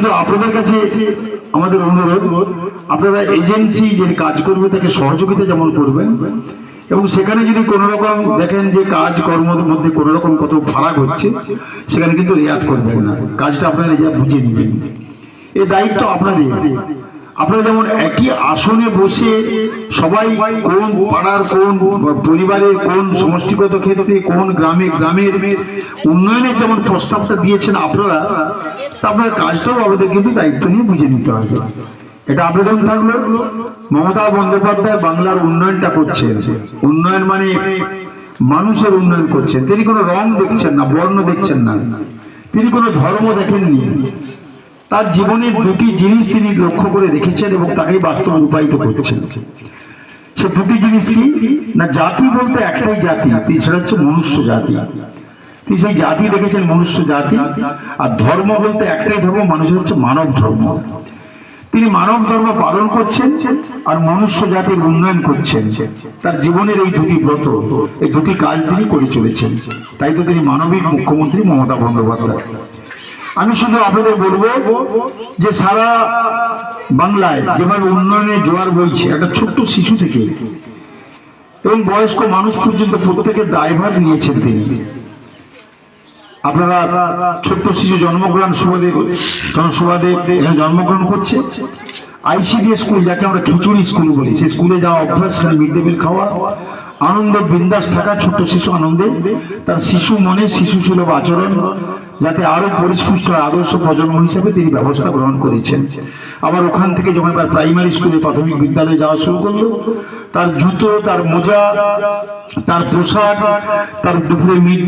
শুধু আপনাদের কাছে আমাদের অনুরোধ, আপনারা এজেন্সি যে কাজ করবে তাকে সহযোগিতা যেমন করবেন, এবং সেখানে যদি কোনো রকম দেখেন যে কাজ কর্মের মধ্যে কোনো রকম কত ফারাক হচ্ছে, সেখানে কিন্তু রেয়াত করবেন না, কাজটা আপনারা নিজেরা বুঝে নেবেন। এই দায়িত্ব আপনাদের। আপনারা যেমন একই আসনে বসে সবাই কোন পাড়ার, কোন পরিবারের, কোন সমষ্টিগত ক্ষেত্রে, কোন গ্রামের উন্নয়নের যেমন প্রস্তাবটা দিয়েছেন আপনারা, তা আপনার কাজটাও আমাদের কিন্তু দায়িত্ব নিয়ে বুঝে নিতে হবে। এটা আবেদন থাকলো, মমতা বন্দ্যোপাধ্যায় বাংলার উন্নয়নটা করছেন। উন্নয়ন মানে মানুষের উন্নয়ন করছেন। তিনি কোনো রং দেখছেন না, বর্ণ দেখছেন না, তিনি কোনো ধর্ম দেখেননি। তার জীবনের দুটি জিনিস তিনি লক্ষ্য করে রেখেছেন এবং তাকেই বাস্তবে রূপায়িত করছেন। সে দুটি জিনিস কি না, জাতি বলতে একটাই জাতি, সেটা হচ্ছে মনুষ্য জাতি। তিনি সেই জাতি দেখেছেন মনুষ্য জাতি। আর ধর্ম বলতে একটাই ধর্ম, মানুষের হচ্ছে মানব ধর্ম। তিনি মানব ধর্ম পালন করছেন আর মনুষ্য জাতির উন্নয়ন করছেন। তার জীবনের এই দুটি ব্রত, এই দুটি কাজ তিনি করে চলেছেন। তাই তো তিনি মানবিক মুখ্যমন্ত্রী মমতা বন্দ্যোপাধ্যায়। আমি শুধু আপনাদের বলবো যে সারা বাংলায় যেভাবে উন্নয়নের জোয়ার বইছে, একটা ছোট্ট শিশু থেকে এবং বয়স্ক মানুষ পর্যন্ত প্রত্যেকের দায়ভার নিয়েছেন তিনি। আপনারা ছোট্ট শিশু জন্মগ্রহণ জনসভাতে এখানে জন্মগ্রহণ করছে। আইসিডিএস স্কুল, যাকে আমরা খিচুড়ি স্কুল বলি, সেই স্কুলে যাওয়া অভ্যাস, মিড ডে মিল খাওয়া, আনন্দ বিন্দাস থাকা, ছোট্ট শিশু আনন্দে তার শিশু মনে শিশু সুলভ আচরণ যাতে আরো পরিস্পুষ্ট আদর্শ প্রজন্ম হিসেবে তিনি ব্যবস্থা গ্রহণ করেছেন। আবার ওখান থেকে যখন তার প্রাইমারি স্কুলে, প্রাথমিক বিদ্যালয়ে যাওয়া শুরু করলো, তার জুতো, তার মোজা, তার পোশাক, তার দুপুরে মিড